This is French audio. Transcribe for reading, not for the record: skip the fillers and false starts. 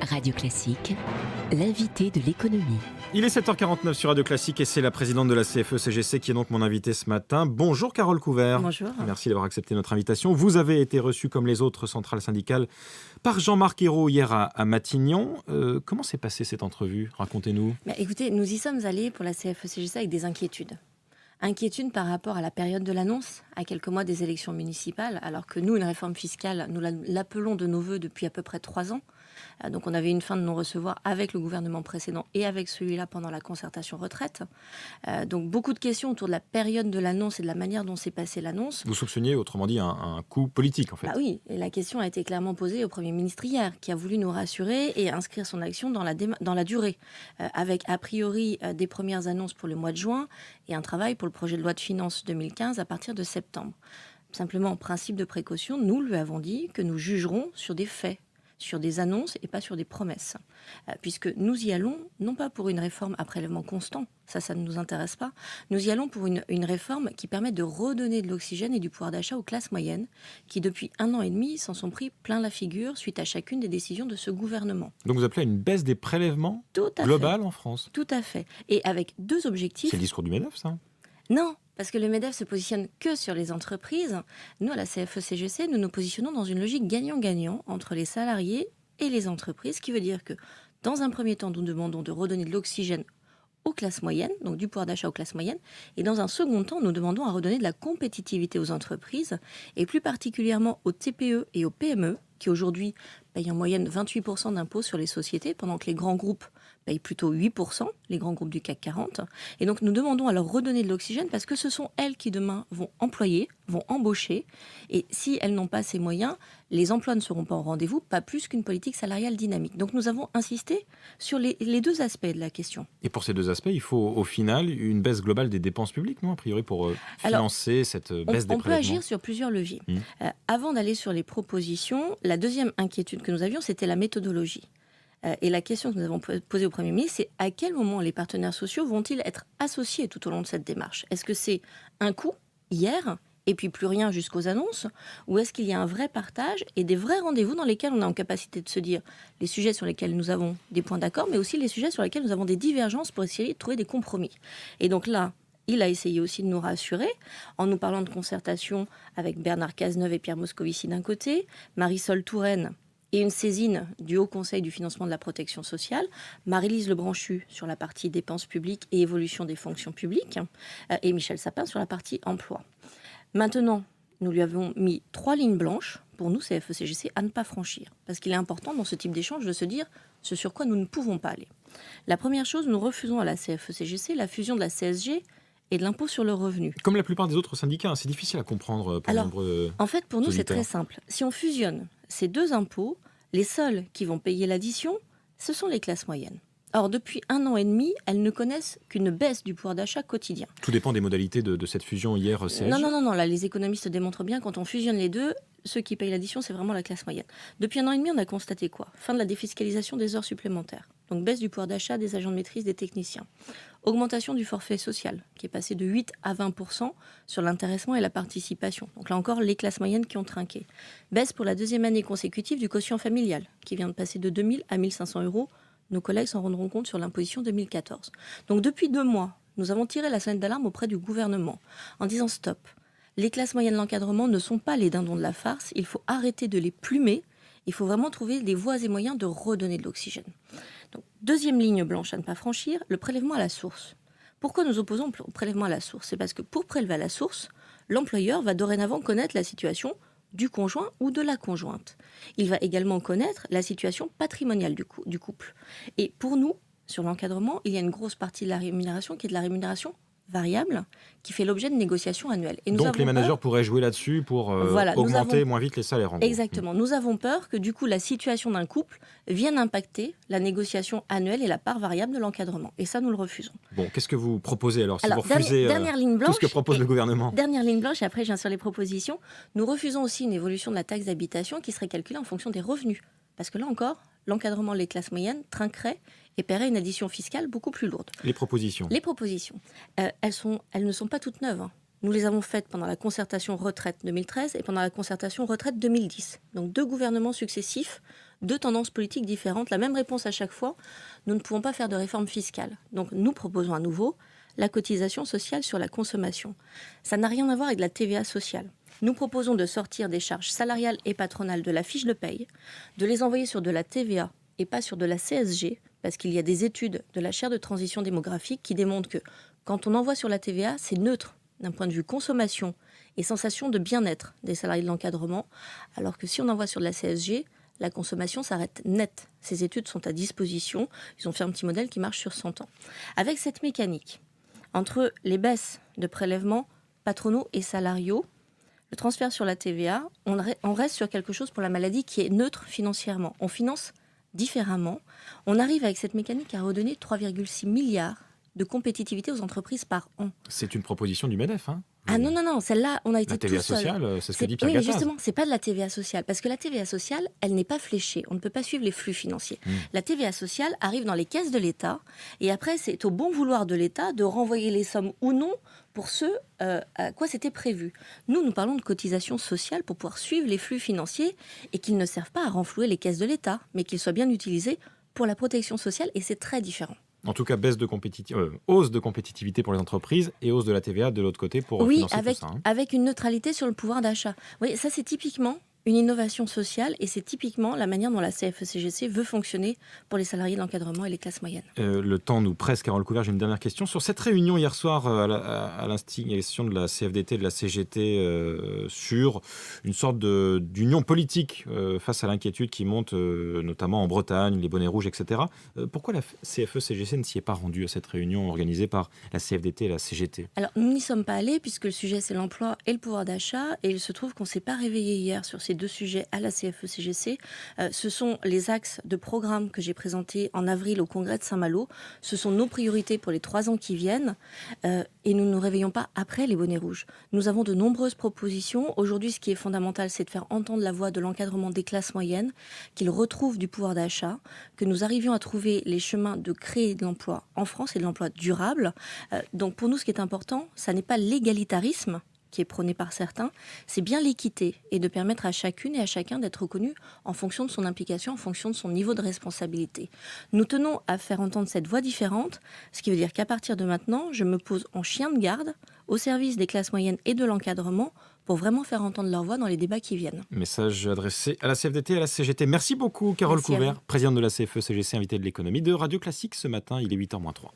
Radio Classique, l'invité de l'économie. Il est 7h49 sur Radio Classique et c'est la présidente de la CFE-CGC qui est donc mon invitée ce matin. Bonjour Carole Couvert. Bonjour. Merci d'avoir accepté notre invitation. Vous avez été reçue comme les autres centrales syndicales par Jean-Marc Ayrault hier à Matignon. Comment s'est passée cette entrevue ? Racontez-nous. Écoutez, nous y sommes allés pour la CFE-CGC avec des inquiétudes. Inquiétude par rapport à la période de l'annonce, à quelques mois des élections municipales, alors que nous, une réforme fiscale, nous l'appelons de nos voeux depuis à peu près 3 ans. Donc on avait une fin de non-recevoir avec le gouvernement précédent et avec celui-là pendant la concertation retraite. Donc beaucoup de questions autour de la période de l'annonce et de la manière dont s'est passée l'annonce. Vous soupçonniez, autrement dit, un coup politique en fait. Oui, et la question a été clairement posée au Premier ministre hier, qui a voulu nous rassurer et inscrire son action dans la durée, avec a priori des premières annonces pour le mois de juin et un travail pour le projet de loi de finances 2015 à partir de septembre. Simplement, en principe de précaution, nous lui avons dit que nous jugerons sur des faits, sur des annonces et pas sur des promesses. Puisque nous y allons, non pas pour une réforme à prélèvement constant, ça ne nous intéresse pas, nous y allons pour une réforme qui permet de redonner de l'oxygène et du pouvoir d'achat aux classes moyennes, qui depuis 1 an et demi s'en sont pris plein la figure suite à chacune des décisions de ce gouvernement. Donc vous appelez à une baisse des prélèvements globales en France ? Tout à fait. Et avec 2 objectifs. C'est le discours du MEDEF, ça ? Non, parce que le MEDEF se positionne que sur les entreprises. Nous, à la CFE-CGC, nous nous positionnons dans une logique gagnant-gagnant entre les salariés et les entreprises, ce qui veut dire que, dans un premier temps, nous demandons de redonner de l'oxygène aux classes moyennes, donc du pouvoir d'achat aux classes moyennes, et dans un second temps, nous demandons à redonner de la compétitivité aux entreprises, et plus particulièrement aux TPE et aux PME, qui aujourd'hui payent en moyenne 28% d'impôts sur les sociétés, pendant que les grands groupes payent plutôt 8%, les grands groupes du CAC 40. Et donc nous demandons à leur redonner de l'oxygène parce que ce sont elles qui demain vont employer, vont embaucher. Et si elles n'ont pas ces moyens, les emplois ne seront pas au rendez-vous, pas plus qu'une politique salariale dynamique. Donc nous avons insisté sur les 2 aspects de la question. Et pour ces 2 aspects, il faut au final une baisse globale des dépenses publiques, non ? A priori, pour financer cette baisse des prélèvements. On peut agir sur plusieurs leviers. Avant d'aller sur les propositions, la deuxième inquiétude que nous avions, c'était la méthodologie. Et la question que nous avons posée au Premier ministre, c'est à quel moment les partenaires sociaux vont-ils être associés tout au long de cette démarche ? Est-ce que c'est un coup, hier, et puis plus rien jusqu'aux annonces ? Ou est-ce qu'il y a un vrai partage et des vrais rendez-vous dans lesquels on est en capacité de se dire les sujets sur lesquels nous avons des points d'accord, mais aussi les sujets sur lesquels nous avons des divergences pour essayer de trouver des compromis ? Et donc là, il a essayé aussi de nous rassurer en nous parlant de concertation avec Bernard Cazeneuve et Pierre Moscovici d'un côté, Marisol Touraine et une saisine du Haut Conseil du financement de la protection sociale, Marie-Lise Lebranchu sur la partie dépenses publiques et évolution des fonctions publiques, et Michel Sapin sur la partie emploi. Maintenant, nous lui avons mis 3 lignes blanches, pour nous, CFE-CGC, à ne pas franchir. Parce qu'il est important dans ce type d'échange de se dire ce sur quoi nous ne pouvons pas aller. La première chose, nous refusons à la CFE-CGC la fusion de la CSG et de l'impôt sur le revenu. Comme la plupart des autres syndicats, c'est difficile à comprendre pour nombreux en fait, pour nous, c'est auditeurs. très simple. Si on fusionne ces 2 impôts, les seuls qui vont payer l'addition, ce sont les classes moyennes. Or, depuis 1 an et demi, elles ne connaissent qu'une baisse du pouvoir d'achat quotidien. Tout dépend des modalités de cette fusion hier CSG. Non. Là, les économistes démontrent bien, quand on fusionne les 2, ceux qui payent l'addition, c'est vraiment la classe moyenne. Depuis 1 an et demi, on a constaté quoi ? Fin de la défiscalisation des heures supplémentaires. Donc, baisse du pouvoir d'achat des agents de maîtrise, des techniciens. Augmentation du forfait social, qui est passé de 8 à 20% sur l'intéressement et la participation. Donc là encore, les classes moyennes qui ont trinqué. Baisse pour la 2e année consécutive du quotient familial, qui vient de passer de 2 000 à 1 500 euros. Nos collègues s'en rendront compte sur l'imposition 2014. Donc depuis 2 mois, nous avons tiré la sonnette d'alarme auprès du gouvernement en disant stop. Les classes moyennes de l'encadrement ne sont pas les dindons de la farce. Il faut arrêter de les plumer. Il faut vraiment trouver des voies et moyens de redonner de l'oxygène. Donc, 2e ligne blanche à ne pas franchir, le prélèvement à la source. Pourquoi nous opposons au prélèvement à la source ? C'est parce que pour prélever à la source, l'employeur va dorénavant connaître la situation du conjoint ou de la conjointe. Il va également connaître la situation patrimoniale du couple. Et pour nous, sur l'encadrement, il y a une grosse partie de la rémunération qui est de la rémunération variable, qui fait l'objet de négociations annuelles. Et donc les managers pourraient jouer là-dessus pour augmenter moins vite les salaires. En Exactement. Nous avons peur que du coup la situation d'un couple vienne impacter la négociation annuelle et la part variable de l'encadrement. Et ça, nous le refusons. Bon, qu'est-ce que vous proposez alors si vous refusez tout ce que propose le gouvernement ? Dernière ligne blanche, et après je viens sur les propositions. Nous refusons aussi une évolution de la taxe d'habitation qui serait calculée en fonction des revenus. Parce que là encore, l'encadrement des classes moyennes trinquerait et paierait une addition fiscale beaucoup plus lourde. Les propositions. Elles ne sont pas toutes neuves. Nous les avons faites pendant la concertation retraite 2013 et pendant la concertation retraite 2010. Donc 2 gouvernements successifs deux tendances politiques différentes, la même réponse à chaque fois. Nous ne pouvons pas faire de réforme fiscale. Donc nous proposons à nouveau la cotisation sociale sur la consommation. Ça n'a rien à voir avec la TVA sociale. Nous proposons de sortir des charges salariales et patronales de la fiche de paye, de les envoyer sur de la TVA et pas sur de la CSG, parce qu'il y a des études de la chaire de transition démographique qui démontrent que quand on envoie sur la TVA, c'est neutre d'un point de vue consommation et sensation de bien-être des salariés de l'encadrement, alors que si on envoie sur de la CSG, la consommation s'arrête net. Ces études sont à disposition. Ils ont fait un petit modèle qui marche sur 100 ans. Avec cette mécanique, entre les baisses de prélèvements patronaux et salariaux, le transfert sur la TVA, on reste sur quelque chose pour la maladie qui est neutre financièrement. On finance différemment. On arrive avec cette mécanique à redonner 3,6 milliards de compétitivité aux entreprises par an. C'est une proposition du MEDEF, hein. Ah non, celle-là, on a été La TVA tout seul. sociale, c'est ce que dit Pierre Oui, Gattaz. justement, c'est pas de la TVA sociale, parce que la TVA sociale, elle n'est pas fléchée. On ne peut pas suivre les flux financiers. La TVA sociale arrive dans les caisses de l'État, et après, c'est au bon vouloir de l'État de renvoyer les sommes ou non pour ceux à quoi c'était prévu. Nous parlons de cotisation sociale pour pouvoir suivre les flux financiers et qu'ils ne servent pas à renflouer les caisses de l'État, mais qu'ils soient bien utilisés pour la protection sociale, et c'est très différent. En tout cas, hausse de compétitivité pour les entreprises et hausse de la TVA de l'autre côté pour financer tout ça. Avec une neutralité sur le pouvoir d'achat. Oui, ça c'est typiquement une innovation sociale et c'est typiquement la manière dont la CFE-CGC veut fonctionner pour les salariés de l'encadrement et les classes moyennes. Le temps nous presse, Carole Couvert. J'ai une dernière question. Sur cette réunion hier soir à l'instigation de la CFDT et de la CGT sur une sorte d'union politique face à l'inquiétude qui monte notamment en Bretagne, les bonnets rouges, etc. Pourquoi la CFE-CGC ne s'y est pas rendue à cette réunion organisée par la CFDT et la CGT? Alors, nous n'y sommes pas allés puisque le sujet c'est l'emploi et le pouvoir d'achat et il se trouve qu'on ne s'est pas réveillé hier sur ces deux sujets à la CFE-CGC. Ce sont les axes de programme que j'ai présentés en avril au congrès de Saint-Malo. Ce sont nos priorités pour les 3 ans qui viennent et nous ne nous réveillons pas après les bonnets rouges. Nous avons de nombreuses propositions. Aujourd'hui, ce qui est fondamental, c'est de faire entendre la voix de l'encadrement des classes moyennes, qu'ils retrouvent du pouvoir d'achat, que nous arrivions à trouver les chemins de créer de l'emploi en France et de l'emploi durable. Donc pour nous, ce qui est important, ça n'est pas l'égalitarisme qui est prôné par certains, c'est bien l'équité et de permettre à chacune et à chacun d'être reconnu en fonction de son implication, en fonction de son niveau de responsabilité. Nous tenons à faire entendre cette voix différente, ce qui veut dire qu'à partir de maintenant, je me pose en chien de garde au service des classes moyennes et de l'encadrement pour vraiment faire entendre leur voix dans les débats qui viennent. Message adressé à la CFDT et à la CGT. Merci beaucoup, Carole Couvert, présidente de la CFE-CGC, invitée de l'économie de Radio Classique ce matin. Il est 8h moins 3.